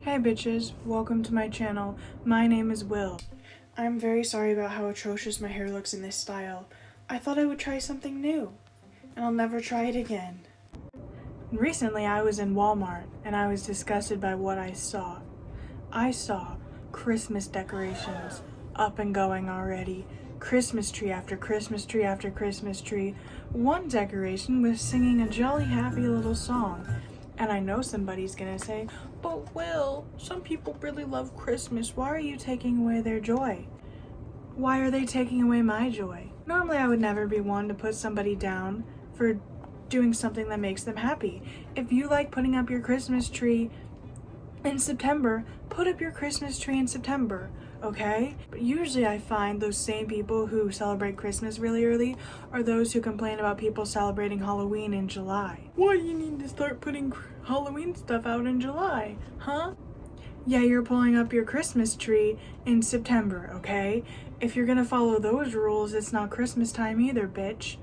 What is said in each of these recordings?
Hey bitches, welcome to my channel. My name is Will. I'm very sorry about how atrocious my hair looks in this style. I thought I would try something new, and I'll never try it again. Recently I was in Walmart, and I was disgusted by what I saw. I saw Christmas decorations up and going already. Christmas tree after Christmas tree after Christmas tree. One decoration was singing a jolly happy little song. And I know somebody's gonna say, but Will, some people really love Christmas. Why are you taking away their joy? Why are they taking away my joy? Normally I would never be one to put somebody down for doing something that makes them happy. If you like putting up your Christmas tree in September, put up your Christmas tree in September, okay? But usually I find those same people who celebrate Christmas really early are those who complain about people celebrating Halloween in July. Why do you need to start putting Halloween stuff out in July, huh? Yeah, you're pulling up your Christmas tree in September, okay? If you're gonna follow those rules, it's not Christmas time either, bitch.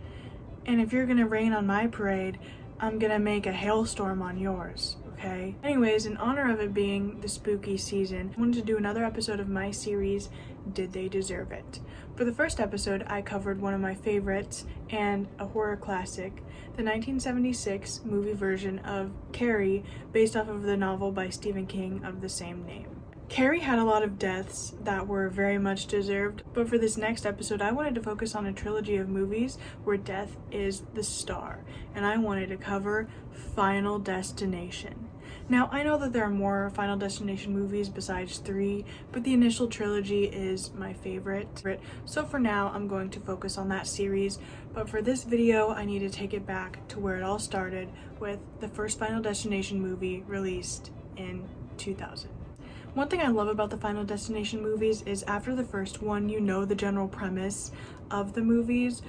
And if you're gonna rain on my parade, I'm gonna make a hailstorm on yours. Okay. Anyways, in honor of it being the spooky season, I wanted to do another episode of my series, Did They Deserve It? For the first episode, I covered one of my favorites and a horror classic, the 1976 movie version of Carrie, based off of the novel by Stephen King of the same name. Carrie had a lot of deaths that were very much deserved, but for this next episode I wanted to focus on a trilogy of movies where death is the star, and I wanted to cover Final Destination. Now, I know that there are more Final Destination movies besides 3, but the initial trilogy is my favorite. So for now, I'm going to focus on that series, but for this video, I need to take it back to where it all started with the first Final Destination movie released in 2000. One thing I love about the Final Destination movies is after the first one, you know the general premise of the movies,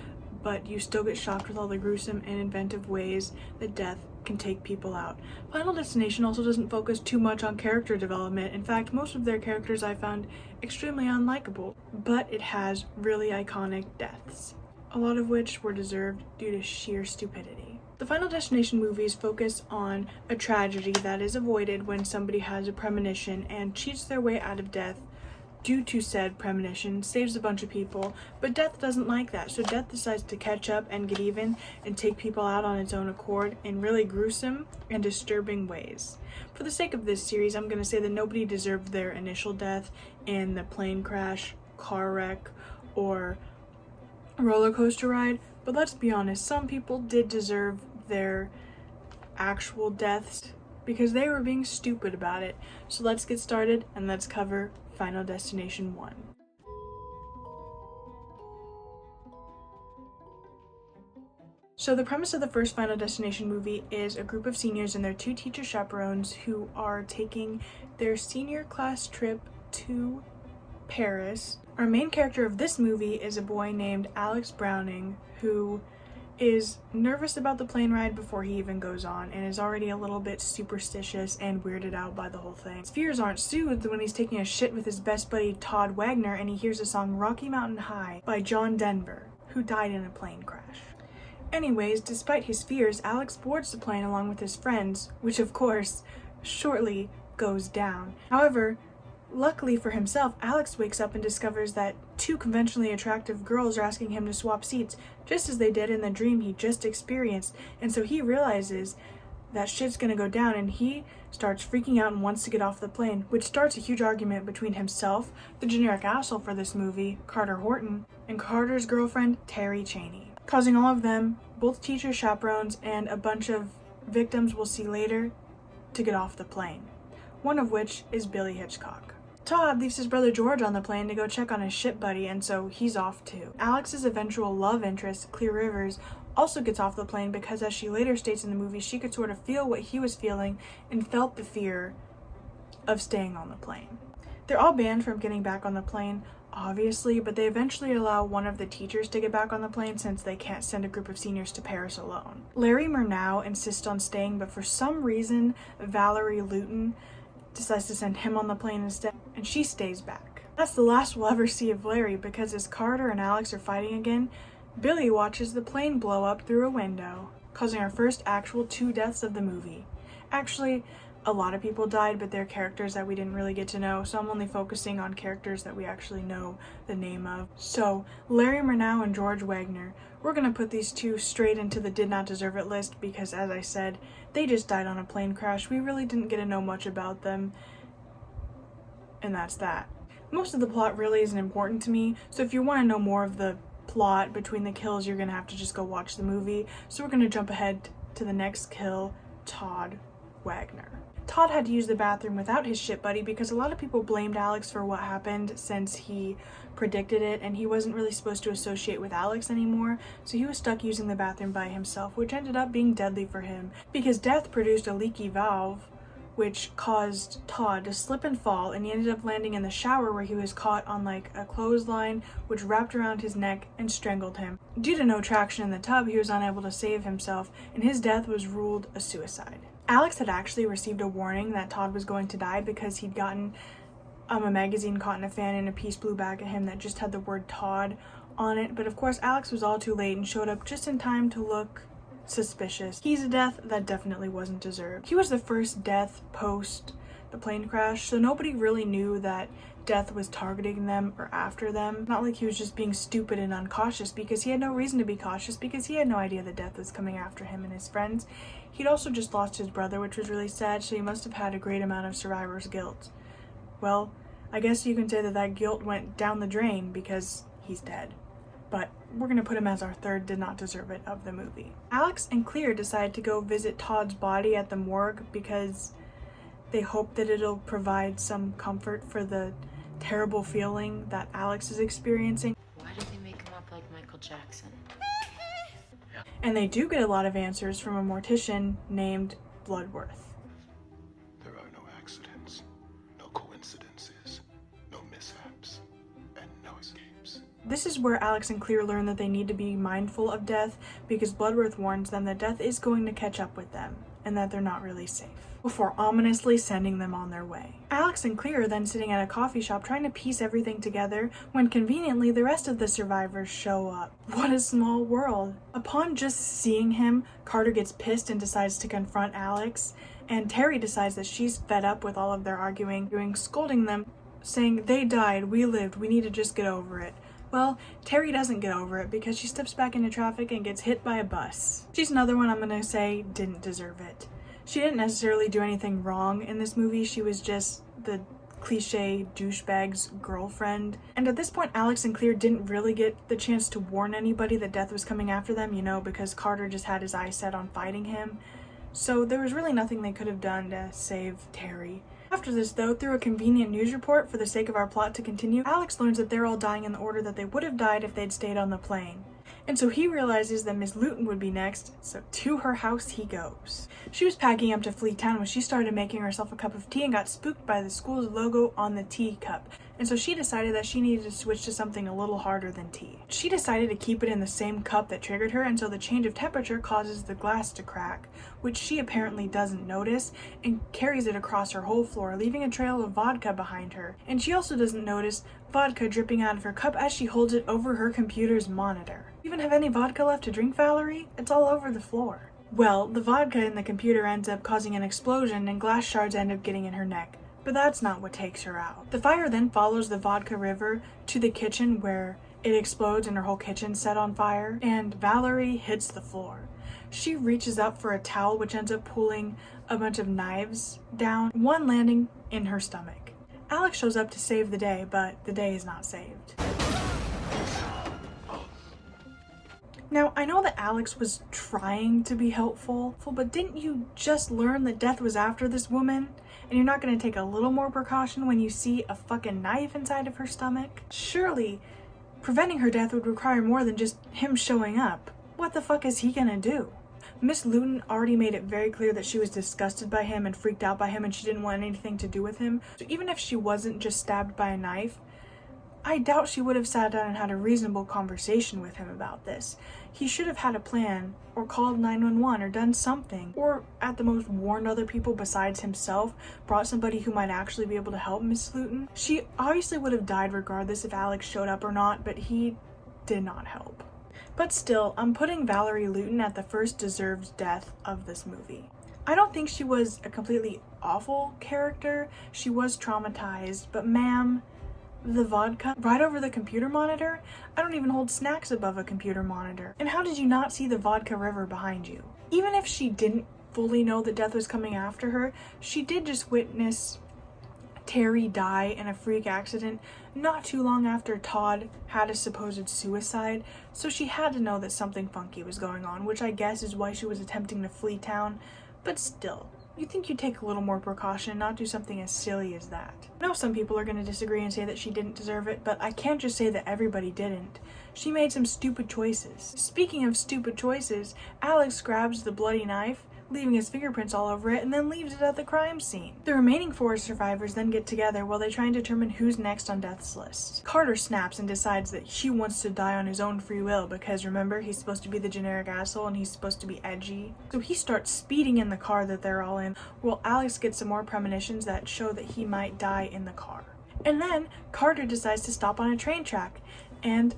but you still get shocked with all the gruesome and inventive ways that death can take people out. Final Destination also doesn't focus too much on character development. In fact, most of their characters I found extremely unlikable, but it has really iconic deaths, a lot of which were deserved due to sheer stupidity. The Final Destination movies focus on a tragedy that is avoided when somebody has a premonition and cheats their way out of death due to said premonition, saves a bunch of people, but death doesn't like that, so death decides to catch up and get even and take people out on its own accord in really gruesome and disturbing ways. For the sake of this series, I'm going to say that nobody deserved their initial death in the plane crash, car wreck, or roller coaster ride, but let's be honest, some people did deserve their actual deaths because they were being stupid about it. So let's get started and let's cover Final Destination 1. So the premise of the first Final Destination movie is a group of seniors and their 2 teacher chaperones who are taking their senior class trip to Paris. Our main character of this movie is a boy named Alex Browning who is nervous about the plane ride before he even goes on and is already a little bit superstitious and weirded out by the whole thing. His fears aren't soothed when he's taking a shit with his best buddy Todd Wagner and he hears the song Rocky Mountain High by John Denver, who died in a plane crash. Anyways, despite his fears, Alex boards the plane along with his friends, which of course shortly goes down. However, luckily for himself, Alex wakes up and discovers that 2 conventionally attractive girls are asking him to swap seats, just as they did in the dream he just experienced, and so he realizes that shit's gonna go down and he starts freaking out and wants to get off the plane, which starts a huge argument between himself, the generic asshole for this movie, Carter Horton, and Carter's girlfriend, Terry Chaney, causing all of them, both teacher chaperones and a bunch of victims we'll see later, to get off the plane, one of which is Billy Hitchcock. Todd leaves his brother George on the plane to go check on his ship buddy, and so he's off too. Alex's eventual love interest, Clear Rivers, also gets off the plane because, as she later states in the movie, she could sort of feel what he was feeling and felt the fear of staying on the plane. They're all banned from getting back on the plane, obviously, but they eventually allow one of the teachers to get back on the plane since they can't send a group of seniors to Paris alone. Larry Murnau insists on staying, but for some reason, Valerie Luton decides to send him on the plane instead, and she stays back. That's the last we'll ever see of Larry because as Carter and Alex are fighting again, Billy watches the plane blow up through a window, causing our first actual 2 deaths of the movie. Actually, a lot of people died, but they're characters that we didn't really get to know, so I'm only focusing on characters that we actually know the name of. So, Larry Murnau and George Wagner, we're gonna put these two straight into the did not deserve it list because, as I said, they just died on a plane crash. We really didn't get to know much about them, and that's that. Most of the plot really isn't important to me, so if you want to know more of the plot between the kills, you're gonna have to just go watch the movie. So we're gonna jump ahead to the next kill, Todd Wagner. Todd had to use the bathroom without his shit buddy because a lot of people blamed Alex for what happened since he predicted it, and he wasn't really supposed to associate with Alex anymore, so he was stuck using the bathroom by himself, which ended up being deadly for him because death produced a leaky valve which caused Todd to slip and fall, and he ended up landing in the shower where he was caught on like a clothesline which wrapped around his neck and strangled him. Due to no traction in the tub, he was unable to save himself, and his death was ruled a suicide. Alex had actually received a warning that Todd was going to die because he'd gotten a magazine caught in a fan and a piece blew back at him that just had the word Todd on it, but of course Alex was all too late and showed up just in time to look suspicious. He's a death that definitely wasn't deserved. He was the first death post the plane crash, so nobody really knew that death was targeting them or after them. Not like he was just being stupid and uncautious, because he had no reason to be cautious because he had no idea that death was coming after him and his friends. He'd also just lost his brother, which was really sad, so he must have had a great amount of survivor's guilt. Well, I guess you can say that that guilt went down the drain because he's dead. But we're gonna put him as our third did not deserve it of the movie. Alex and Clear decide to go visit Todd's body at the morgue because they hope that it'll provide some comfort for the terrible feeling that Alex is experiencing. Why did they make him up like Michael Jackson? And they do get a lot of answers from a mortician named Bloodworth. There are no accidents, no coincidences, no mishaps, and no escapes. This is where Alex and Clear learn that they need to be mindful of death because Bloodworth warns them that death is going to catch up with them and that they're not really safe, before ominously sending them on their way. Alex and Clear are then sitting at a coffee shop trying to piece everything together when conveniently the rest of the survivors show up. What a small world. Upon just seeing him, Carter gets pissed and decides to confront Alex, and Terry decides that she's fed up with all of their arguing, scolding them, saying, "They died, we lived, we need to just get over it." Well, Terry doesn't get over it because she steps back into traffic and gets hit by a bus. She's another one I'm gonna say didn't deserve it. She didn't necessarily do anything wrong in this movie, she was just the cliche douchebag's girlfriend. And at this point, Alex and Clear didn't really get the chance to warn anybody that death was coming after them, because Carter just had his eyes set on fighting him. So there was really nothing they could have done to save Terry. After this, though, through a convenient news report for the sake of our plot to continue, Alex learns that they're all dying in the order that they would have died if they'd stayed on the plane. And so he realizes that Miss Luton would be next, so to her house he goes. She was packing up to flee town when she started making herself a cup of tea and got spooked by the school's logo on the teacup. And so she decided that she needed to switch to something a little harder than tea. She decided to keep it in the same cup that triggered her, and so the change of temperature causes the glass to crack, which she apparently doesn't notice, and carries it across her whole floor, leaving a trail of vodka behind her. And she also doesn't notice vodka dripping out of her cup as she holds it over her computer's monitor. You even have any vodka left to drink, Valerie? It's all over the floor. Well, the vodka in the computer ends up causing an explosion and glass shards end up getting in her neck. But that's not what takes her out. The fire then follows the vodka river to the kitchen where it explodes and her whole kitchen's set on fire, and Valerie hits the floor. She reaches up for a towel which ends up pulling a bunch of knives down, one landing in her stomach. Alex shows up to save the day, but the day is not saved. Now, I know that Alex was trying to be helpful, but didn't you just learn that death was after this woman? And you're not gonna take a little more precaution when you see a fucking knife inside of her stomach? Surely, preventing her death would require more than just him showing up. What the fuck is he gonna do? Miss Luton already made it very clear that she was disgusted by him and freaked out by him and she didn't want anything to do with him. So even if she wasn't just stabbed by a knife, I doubt she would have sat down and had a reasonable conversation with him about this. He should have had a plan, or called 911, or done something, or at the most warned other people besides himself, brought somebody who might actually be able to help Miss Luton. She obviously would have died regardless if Alex showed up or not, but he did not help. But still, I'm putting Valerie Luton at the first deserved death of this movie. I don't think she was a completely awful character. She was traumatized, but ma'am, the vodka right over the computer monitor? I don't even hold snacks above a computer monitor. And how did you not see the vodka river behind you? Even if she didn't fully know that death was coming after her, she did just witness Terry die in a freak accident not too long after Todd had a supposed suicide, so she had to know that something funky was going on, which I guess is why she was attempting to flee town, but still. You'd think you'd take a little more precaution and not do something as silly as that. I know some people are going to disagree and say that she didn't deserve it, but I can't just say that everybody didn't. She made some stupid choices. Speaking of stupid choices, Alex grabs the bloody knife, leaving his fingerprints all over it, and then leaves it at the crime scene. The remaining 4 survivors then get together while they try and determine who's next on Death's list. Carter snaps and decides that he wants to die on his own free will because, remember, he's supposed to be the generic asshole and he's supposed to be edgy. So he starts speeding in the car that they're all in, while Alex gets some more premonitions that show that he might die in the car. And then Carter decides to stop on a train track, and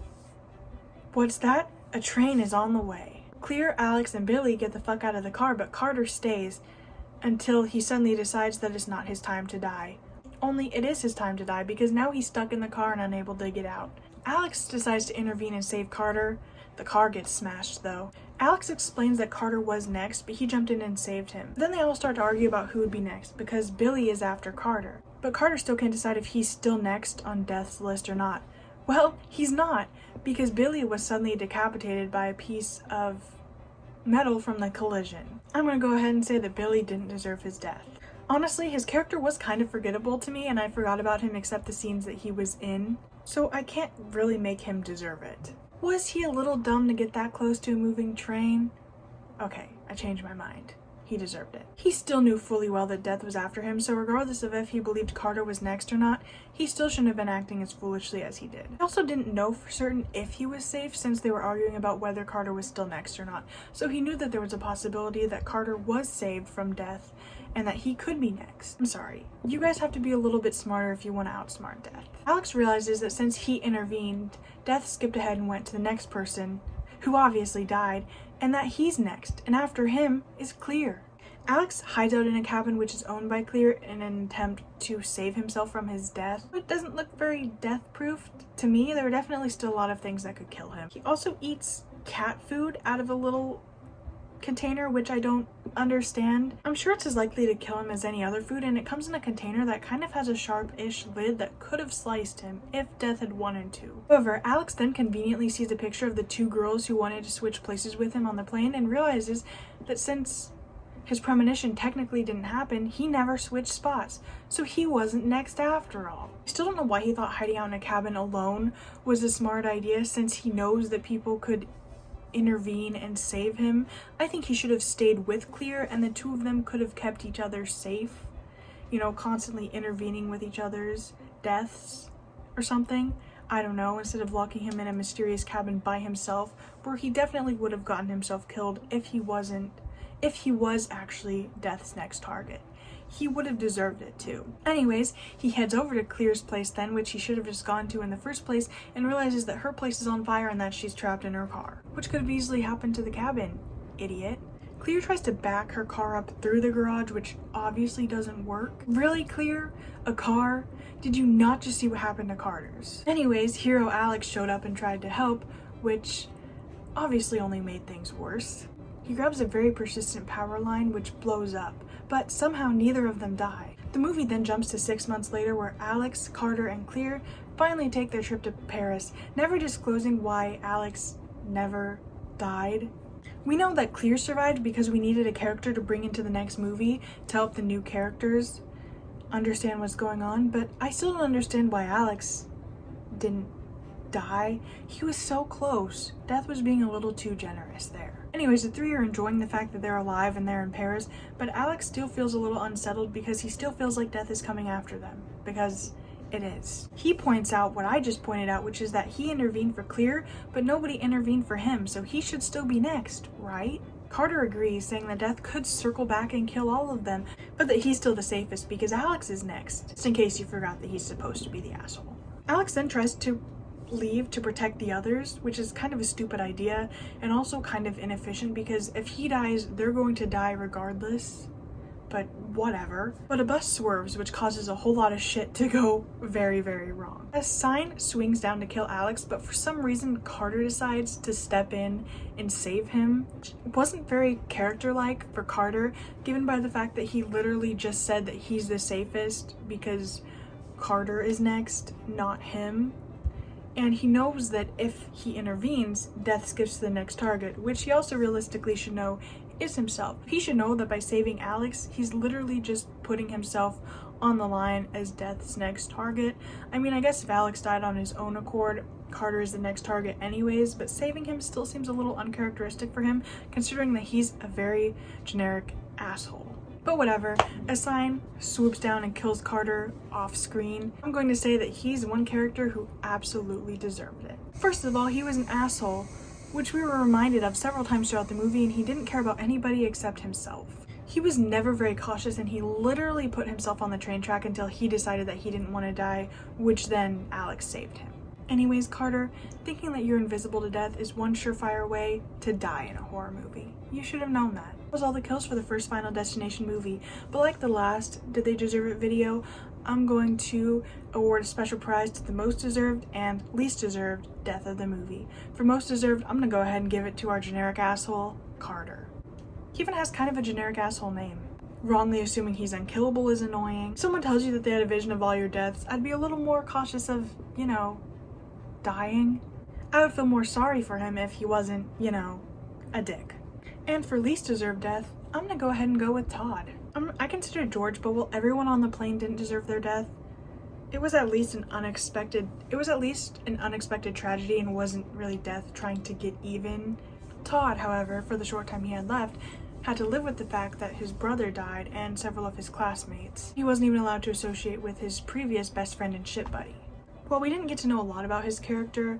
what's that? A train is on the way. Clear, Alex, and Billy get the fuck out of the car, but Carter stays until he suddenly decides that it's not his time to die. Only it is his time to die because now he's stuck in the car and unable to get out. Alex decides to intervene and save Carter. The car gets smashed though. Alex explains that Carter was next, but he jumped in and saved him. Then they all start to argue about who would be next because Billy is after Carter. But Carter still can't decide if he's still next on Death's list or not. Well, he's not, because Billy was suddenly decapitated by a piece of metal from the collision. I'm gonna go ahead and say that Billy didn't deserve his death. Honestly, his character was kind of forgettable to me, and I forgot about him except the scenes that he was in, so I can't really make him deserve it. Was he a little dumb to get that close to a moving train? Okay, I changed my mind. He deserved it. He still knew fully well that death was after him, so regardless of if he believed Carter was next or not, he still shouldn't have been acting as foolishly as he did. He also didn't know for certain if he was safe since they were arguing about whether Carter was still next or not, so he knew that there was a possibility that Carter was saved from death and that he could be next. I'm sorry. You guys have to be a little bit smarter if you want to outsmart Death. Alex realizes that since he intervened, Death skipped ahead and went to the next person, who obviously died, and that he's next, and after him is Clear. Alex hides out in a cabin which is owned by Clear in an attempt to save himself from his death. It doesn't look very death-proof to me. There are definitely still a lot of things that could kill him. He also eats cat food out of a little container, which I don't understand. I'm sure it's as likely to kill him as any other food, and it comes in a container that kind of has a sharp-ish lid that could have sliced him if Death had wanted to. However, Alex then conveniently sees a picture of the 2 girls who wanted to switch places with him on the plane and realizes that since his premonition technically didn't happen, he never switched spots, so he wasn't next after all. I still don't know why he thought hiding out in a cabin alone was a smart idea since he knows that people could intervene and save him. I think he should have stayed with Clear and the 2 of them could have kept each other safe, you know, constantly intervening with each other's deaths or something. I don't know, instead of locking him in a mysterious cabin by himself, where he definitely would have gotten himself killed if he was actually Death's next target. He would have deserved it too. Anyways, he heads over to Clear's place then, which he should have just gone to in the first place, and realizes that her place is on fire and that she's trapped in her car, which could have easily happened to the cabin, idiot. Clear tries to back her car up through the garage, which obviously doesn't work. Really, Clear? A car? Did you not just see what happened to Carter's? Anyways, hero Alex showed up and tried to help, which obviously only made things worse. He grabs a very persistent power line which blows up, but somehow neither of them die. The movie then jumps to 6 months later where Alex, Carter, and Clear finally take their trip to Paris, never disclosing why Alex never died. We know that Clear survived because we needed a character to bring into the next movie to help the new characters understand what's going on, but I still don't understand why Alex didn't die. He was so close. Death was being a little too generous there. Anyways, the 3 are enjoying the fact that they're alive and they're in Paris, but Alex still feels a little unsettled because he still feels like Death is coming after them, because it is. He points out what I just pointed out, which is that he intervened for Clear, but nobody intervened for him, so he should still be next, right? Carter agrees, saying that Death could circle back and kill all of them, but that he's still the safest because Alex is next, just in case you forgot that he's supposed to be the asshole. Alex then tries to leave to protect the others, which is kind of a stupid idea and also kind of inefficient because if he dies, they're going to die regardless. but whatever. But a bus swerves, which causes a whole lot of shit to go very, very wrong. A sign swings down to kill Alex, but for some reason Carter decides to step in and save him. It wasn't very character-like for Carter, given by the fact that he literally just said that he's the safest because Carter is next, not him. And he knows that if he intervenes, death skips to the next target, which he also realistically should know is himself. He should know that by saving Alex, he's literally just putting himself on the line as death's next target. I mean, I guess if Alex died on his own accord, Carter is the next target anyways, but saving him still seems a little uncharacteristic for him, considering that he's a very generic asshole. But whatever, a sign swoops down and kills Carter off screen. I'm going to say that he's one character who absolutely deserved it. First of all, he was an asshole, which we were reminded of several times throughout the movie, and he didn't care about anybody except himself. He was never very cautious, and he literally put himself on the train track until he decided that he didn't want to die, which then Alex saved him. Anyways, Carter, thinking that you're invisible to death is one surefire way to die in a horror movie. You should have known that. That was all the kills for the first Final Destination movie, but like the last Did They Deserve It video, I'm going to award a special prize to the most deserved and least deserved death of the movie. For most deserved, I'm gonna go ahead and give it to our generic asshole, Carter. He even has kind of a generic asshole name. Wrongly assuming he's unkillable is annoying. If someone tells you that they had a vision of all your deaths, I'd be a little more cautious of, dying. I would feel more sorry for him if he wasn't, a dick. And for least deserved death, I'm gonna go ahead and go with Todd. I consider George, but while everyone on the plane didn't deserve their death, it was at least an unexpected tragedy and wasn't really death trying to get even. Todd, however, for the short time he had left, had to live with the fact that his brother died and several of his classmates. He wasn't even allowed to associate with his previous best friend and shit buddy. While we didn't get to know a lot about his character,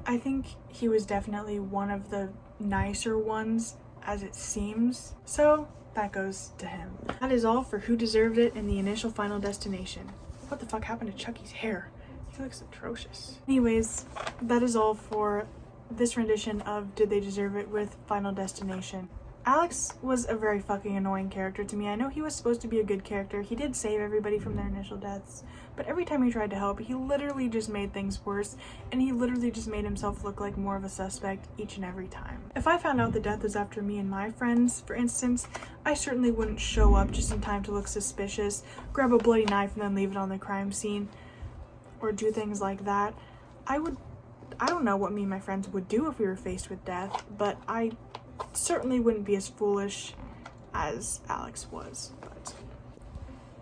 I think he was definitely one of the nicer ones, as it seems. So that goes to him. That is all for who deserved it in the initial Final Destination. What the fuck happened to Chucky's hair? He looks atrocious. Anyways, that is all for this rendition of Did They Deserve It with Final Destination. Alex was a very fucking annoying character to me. I know he was supposed to be a good character. He did save everybody from their initial deaths, but every time he tried to help, he literally just made things worse, and he literally just made himself look like more of a suspect each and every time. If I found out the death was after me and my friends, for instance, I certainly wouldn't show up just in time to look suspicious, grab a bloody knife and then leave it on the crime scene, or do things like that. I don't know what me and my friends would do if we were faced with death, but I certainly wouldn't be as foolish as Alex was. But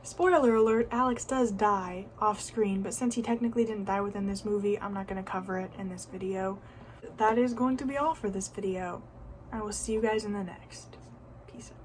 spoiler alert, Alex does die off screen, but since he technically didn't die within this movie, I'm not going to cover it in this video. That is going to be all for this video. I will see you guys in the next. Peace out.